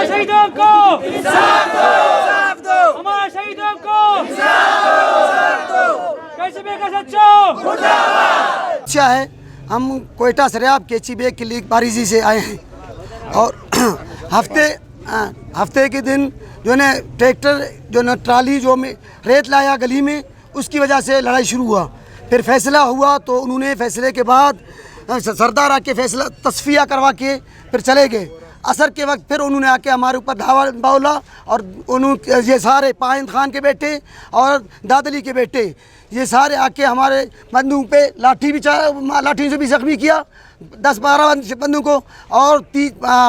हमारे शहीदों को इंसाफ दो, हमारे शहीदों को इंसाफ दो। कैसी बेका सच्चो अच्छा है। हम कोयटा सरियाब केची बेग के लिए बारिशी से आए हैं और हफ्ते के दिन जो है ट्रैक्टर जो न ट्राली जो में रेत लाया गली में, उसकी वजह से लड़ाई शुरू हुआ। फिर फैसला हुआ तो उन्होंने फैसले के बाद सरदार आके फैसला तस्फिया करवा के फिर चले गए। असर के वक्त फिर उन्होंने आके हमारे ऊपर धावा बोला और उन्होंने ये सारे पाइंद खान के बेटे और दादली के बेटे ये सारे आके हमारे बंदूक पे लाठी से भी जख्मी किया। 10-12 बंदूक को और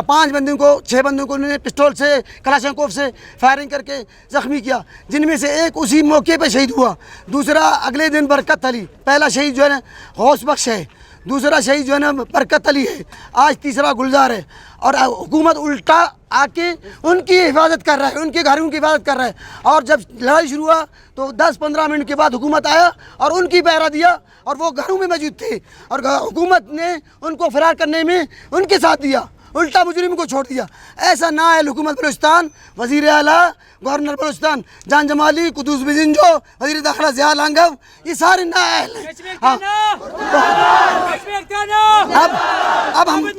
5 बंदूक को 6 बंदूक को उन्होंने पिस्टल से कलाशनकोव से फायरिंग करके ज़ख्मी किया, जिनमें से एक उसी मौके पे शहीद हुआ। दूसरा अगले दिन बरकत अली, पहला शहीद जो है ना गौस बख्श है, दूसरा शहीद जो है ना बरकत अली है, आज तीसरा गुलजार है। और हुकूमत उल्टा आके उनकी हिफाजत कर रहा है, उनके घरों की हिफाजत कर रहा है। और जब लड़ाई शुरू हुआ तो 10-15 मिनट के बाद हुकूमत आया और उनकी पहरा दिया और वो घरों में मौजूद थे और हुकूमत ने उनको फरार करने में उनके साथ दिया, उल्टा मुजरिम को छोड़ दिया। ऐसा नाअहल हुकूमत बलूचिस्तान, वज़ीर आला गवर्नर बलूचिस्तान जान जमाली, कुदूस बिजिंजो, वज़ीर दाखिला ज़िया लांगव, ये सारे नाअहल हैं। अब हम ये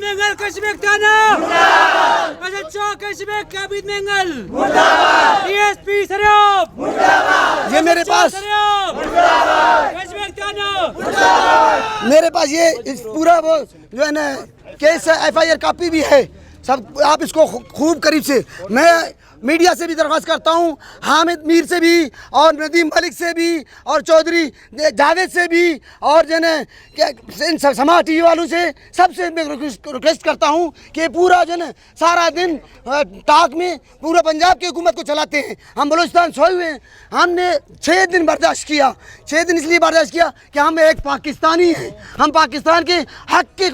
मेरे पास ये इस पूरा वो जो है ना केस FIR कॉपी भी है सब। आप इसको खूब करीब से, मैं मीडिया से भी दरख्वास्त करता हूँ, हामिद मीर से भी और नदीम मलिक से भी और चौधरी जावेद से भी और जो है इन समाज TV वालों से सबसे मैं रिक्वेस्ट करता हूँ कि पूरा जो है सारा दिन टाक में पूरा पंजाब की हुकूमत को चलाते हैं। हम बलूचिस्तान सोए हुए हैं। हमने 6 दिन बर्दाश्त किया। 6 दिन इसलिए बर्दाश्त किया कि हम एक पाकिस्तानी हैं, हम पाकिस्तान के हक की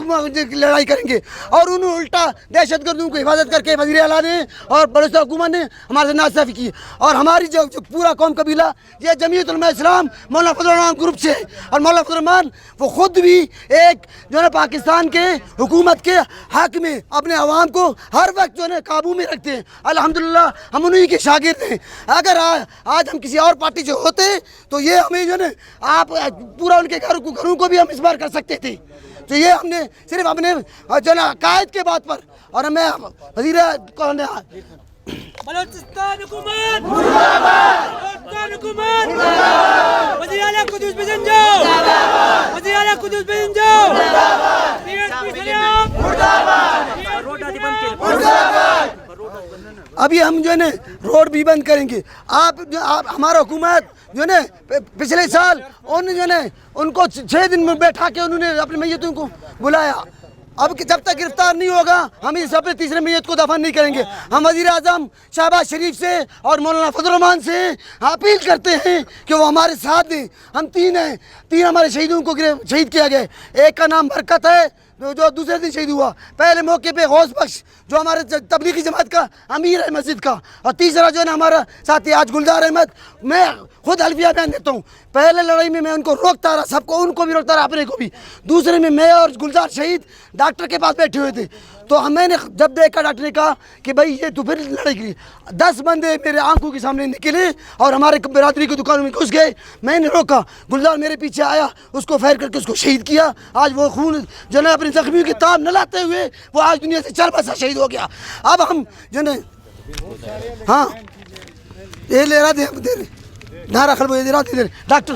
लड़ाई करेंगे। और उन्होंने उल्टा दहशतगर्दों को हिफाजत करके वज़ीर आला ने और बलूचिस्तान हुकूमत ने हमारे से नासाफी की। और हमारी जो पूरा कौम कबीला ये जमीयत उलमा इस्लाम मौलाना फजल रहमान ग्रुप से, और मौलाना फजल रहमान वो खुद भी एक जो है पाकिस्तान के हुकूमत के हक में अपने अवाम को हर वक्त जो है काबू में रखते हैं। अल्हम्दुलिल्लाह हम उन्हीं के शागिर्द हैं। अगर आज हम किसी और पार्टी से होते तो ये हमें जो है आप पूरा उनके घरों को भी हम इस बार कर सकते थे। तो ये हमने सिर्फ अपने जो है कायद के बात पर। और मैं वज़ीर बलूचिस्तान हुकूमत मुर्दाबाद, बलूचिस्तान हुकूमत मुर्दाबाद, वज़ीर आला कुदूस बिजिंजो मुर्दाबाद, वज़ीर आला कुदूस बिजिंजो मुर्दाबाद, DSP सरियाब मुर्दाबाद, रोड आदि बंद किए मुर्दाबाद। अभी हम जो है ना रोड भी बंद करेंगे। आप हमारा हुकूमत जो है पिछले साल उन जो है उनको 6 दिन में बैठा के उन्होंने अपने मैयतों को बुलाया। अब जब तक गिरफ्तार नहीं होगा हम इस अपने तीसरे मैयत को दफन नहीं करेंगे। हम वज़ीर आज़म शहबाज शरीफ से और मौलाना फजल रहमान से अपील करते हैं कि वो हमारे साथ दें। हम 3 हैं, 3 हमारे शहीदों को शहीद किया गया। एक का नाम बरकत है जो दूसरे दिन शहीद हुआ, पहले मौके पे गौस बख्श जो हमारे तबलीगी जमात का अमीर है मस्जिद का, और तीसरा जो है ना हमारा साथी आज गुलजार अहमद। मैं खुद हल्फिया बयान देता हूँ, पहले लड़ाई में मैं उनको रोकता रहा, सबको, उनको भी रोकता रहा, अपने को भी। दूसरे में मैं और गुलजार शहीद डॉक्टर के पास बैठे हुए थे तो मैंने जब देखा डॉक्टर ने कहा कि भाई ये तो फिर लड़ाई की 10 बंदे मेरे आंखों के सामने निकले और हमारे बिरादरी की दुकानों में घुस गए। मैंने रोका, गुलजार मेरे पीछे आया, उसको फायर करके उसको शहीद किया। आज वो खून जो है अपनी जख्मियों की ताब न लाते हुए वो आज दुनिया से चल बसा शहीद हो गया। अब हम जो है हाँ ये ले रहा दे नारा खलबो ये दे रहा डॉक्टर